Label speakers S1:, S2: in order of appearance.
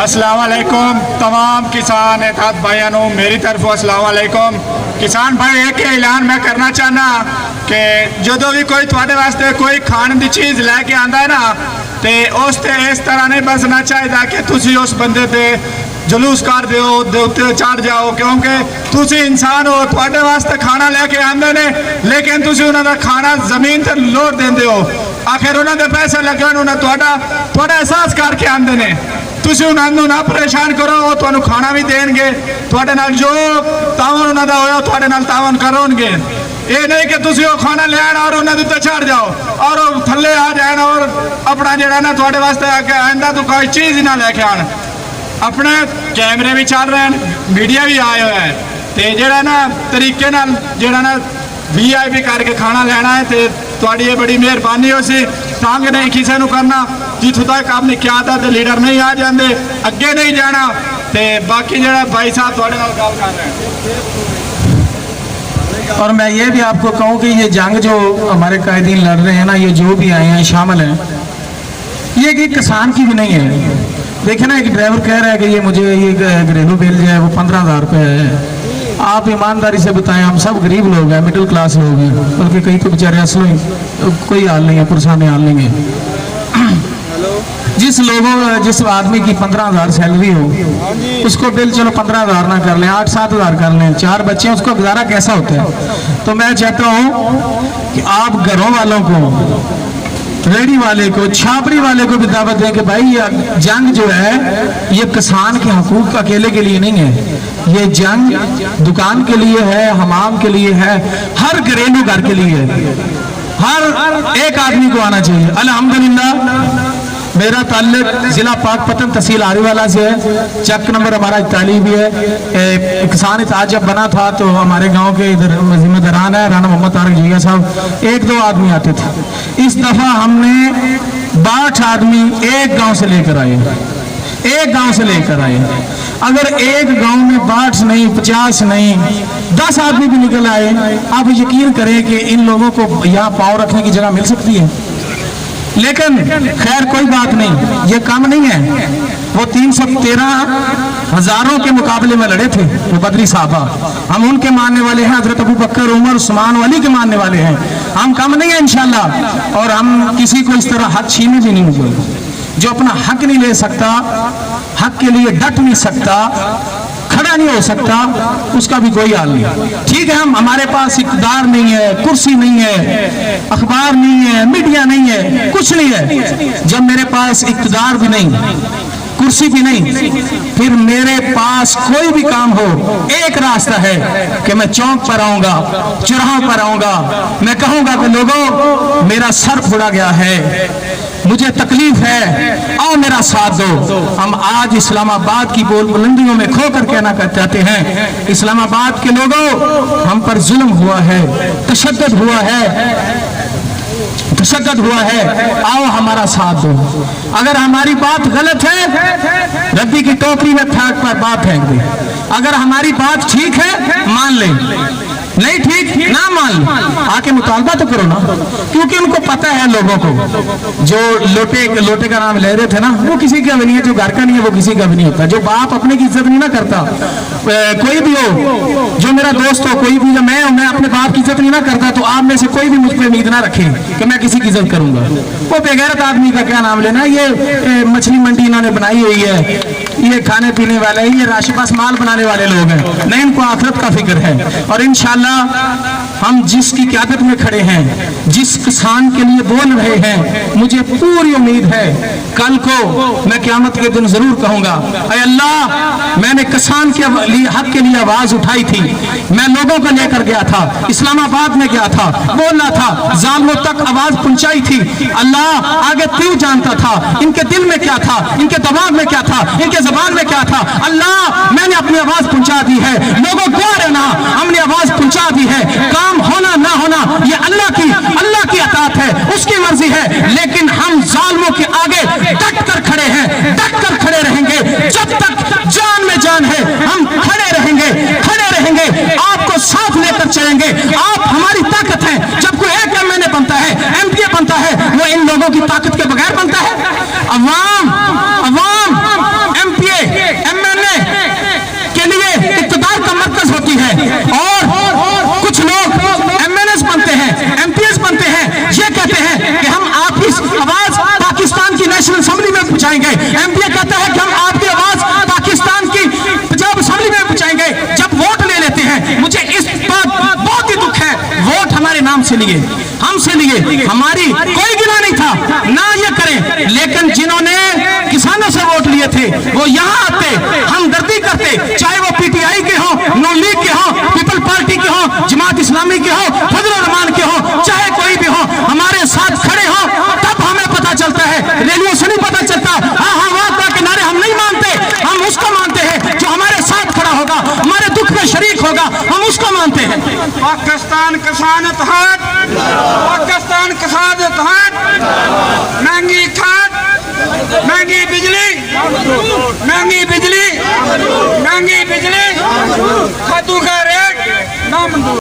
S1: अस्सलाम वालेकुम तमाम किसान एहतियात भाइयों, मेरी तरफ अस्सलाम वालेकुम। किसान भाई एक ऐलान मैं करना चाहना कि जो भी कोई थोड़े वास्ते कोई खाने की चीज़ लैके आंदा है ना, तो उस ते इस तरह नहीं बसना चाहिए कि तुसी उस बंदे ते जलूस कर दो, उत्ते चढ़ जाओ, क्योंकि तुसी इंसान हो, थोड़े वास्ते खाना लैके आंदे ने, लेकिन तुसी उन्होंने खाना जमीन ते लोट देंदे हो। आखिर उन्होंने पैसे लगन, उन्हें थोड़ा एहसास करके आंदे ने, तुसी उन्होंने ना परेशान करो, वो तुहानू खाना भी देंगे, थोड़े नाल जो तावन उन्होंने होया थोड़े नाल तावन करोगे। ये नहीं कि तुसी वो खाना ले आना और उन्होंने उत्ते चढ़ जाओ और थल्ले आ जाना और अपना जरा ना थोड़े वास्ते आइंदा तो कोई चीज़ ही ना लेके आन। अपने कैमरे भी चल रहे हैं, मीडिया भी आए हुए हैं, तो जरा ना तरीके नाल जरा ना VIP करके खाना लेना है, तो थोड़ी ये बड़ी मेहरबानी हो सी। तंग नहीं किसी को करना, जितों तक आपने क्या था तो लीडर नहीं आ जाते, अगे नहीं जाना। तो बाकी जरा भाई साहब थोड़े नाल गल कर रहे हैं।
S2: और मैं ये भी आपको कहूँ कि ये जंग जो हमारे कायदीन लड़ रहे हैं ना, ये जो भी आए हैं शामिल हैं, ये कि किसान की भी नहीं है। देखे ना, एक ड्राइवर कह रहा है कि ये मुझे ये घरेलू बिल जो है वो 15,000 रुपये है। आप ईमानदारी से बताएं, हम सब गरीब लोग हैं, मिडिल क्लास लोग हैं, बल्कि कहीं तो बेचारे असल कोई हाल नहीं है, पुरसाने हाल नहीं है। जिस आदमी की 15,000 सैलरी हो, उसको बिल चलो 15,000 ना कर लें, 8-7,000 कर लें, 4 बच्चे हैं, उसको गुजारा कैसा होता है? तो मैं चाहता हूँ कि आप घरों वालों को, रेडी वाले को, छापड़ी वाले को भी दावत दें कि भाई ये जंग जो है ये किसान के हकूक अकेले के लिए नहीं है, ये जंग दुकान के लिए है, हमाम के लिए है, हर घरेलू घर के लिए है, हर एक आदमी को आना चाहिए। अल्हम्दुलिल्लाह मेरा ताल्लुक जिला पाकपतन तहसील आरीवाला से है, चक नंबर हमारा 41 भी है। किसान इत्तेहाद जब बना था तो हमारे गांव के इधर जिम्मेदारान है राना मोहम्मद तारक जिया साहब, 1-2 आदमी आते थे। इस दफ़ा हमने 62 आदमी एक गांव से लेकर आए, एक गांव से लेकर आए। अगर एक गांव में 62 नहीं, 50 नहीं, 10 आदमी भी निकल आए, आप यकीन करें कि इन लोगों को यहाँ पाँव रखने की जगह मिल सकती है। लेकिन खैर कोई बात नहीं, ये कम नहीं है। वो 313 हजारों के मुकाबले में लड़े थे वो बदरी साहबा, हम उनके मानने वाले हैं, हजरत अबू बकर, उमर, उस्मान, वली के मानने वाले हैं। हम कम नहीं है इंशाल्लाह, और हम किसी को इस तरह हक छीने भी नहीं होंगे। जो अपना हक नहीं ले सकता, हक के लिए डट नहीं सकता, खड़ा नहीं हो सकता, उसका भी कोई हाल नहीं। ठीक है, हमारे पास इक़्तिदार नहीं है, कुर्सी नहीं है, अखबार नहीं है, मीडिया नहीं है, कुछ नहीं है। जब मेरे पास इक़्तिदार भी नहीं, कुर्सी भी नहीं, फिर मेरे पास कोई भी काम हो, एक रास्ता है कि मैं चौक पर आऊंगा, चौराहों पर आऊंगा, मैं कहूंगा कि लोगों मेरा सर फुड़ा गया है, मुझे तकलीफ है, आओ मेरा साथ दो। हम आज इस्लामाबाद की बोल बुलंदियों में खो कर कहना चाहते हैं, इस्लामाबाद के लोगों हम पर जुल्म हुआ है, तशद्दुद हुआ है, आओ हमारा साथ दो। अगर हमारी बात गलत है, रद्दी की टोकरी में फेंक पर बात फेंक दे। अगर हमारी बात ठीक है, मान ले, नहीं ठीक ना मान, आके मुतालबा तो करो ना, क्योंकि उनको पता है, लोगों को जो लोटे का नाम ले रहे थे ना, वो किसी का भी नहीं है, जो घर का नहीं है वो किसी का भी नहीं होता। जो बाप अपने की इज्जत नहीं ना करता, कोई भी हो, जो मेरा दोस्त हो, कोई भी, मैं अपने बाप की इज्जत नहीं ना करता, तो आप में से कोई भी मुझ पर उम्मीद ना रखे कि मैं किसी की इज्जत करूंगा। वो बेगैरत आदमी का क्या नाम लेना। ये मछली मंडी इन्होंने बनाई हुई है, ये खाने पीने वाले, ये राशिपास माल बनाने वाले लोग हैं, नहीं इनको आखिरत का फिक्र है। और इंशाल्लाह हम जिसकी क़यादत में खड़े हैं, जिस किसान के लिए बोल रहे हैं, मुझे पूरी उम्मीद है कल को मैं क़यामत के दिन जरूर कहूंगा, ऐ अल्लाह, मैंने किसान के हक के लिए आवाज उठाई थी, मैं लोगों को लेकर गया था, इस्लामाबाद में गया था, बोलना था, जालिमों तक आवाज पहुंचाई थी। अल्लाह आगे तू जानता था इनके दिल में क्या था, इनके दिमाग में क्या था, इनके ज़बान में क्या था। अल्लाह मैंने अपनी आवाज पहुंचा दी है, लोगों को रहना, हमने आवाज पहुंचा दी है। काम होना ना होना ये अल्लाह की अताअत है, उसकी मर्जी है, लेकिन हम जालिमों के आगे डट कर खड़े हैं, डट कर खड़े रहेंगे, जब तक जान में जान है हम खड़े रहेंगे, आपको साथ लेकर चलेंगे। आप हमारी ताकत है। जब कोई एक MNA बनता है, MPA बनता है, वो इन लोगों की ताकत के बगैर बनता है। अवाम MPA से लिए, हमारी कोई गिला नहीं था ना ये करें, लेकिन जिन्होंने किसानों से वोट लिए थे वो यहाँ आते, हमदर्दी करते, चाहे वो पीटीआई के हो, नून लीग के हो, पीपल पार्टी के हो, जमात इस्लामी के हो, फजल रहमान के हो, चाहे कोई भी हो, हमारे साथ खड़े हो, तब हमें पता चलता है, रैलियों से नहीं पता चलता। हाँ हाँ वादा के नारे हम नहीं मानते, हम उसको मानते हैं जो हमारे साथ खड़ा होगा, हमारे दुख में शरीक होगा, हम उसको मानते हैं।
S1: पाकिस्तान किसान इत्तेहाद, पाकिस्तान किसान इत्तेहाद, महंगी खाद, महंगी बिजली,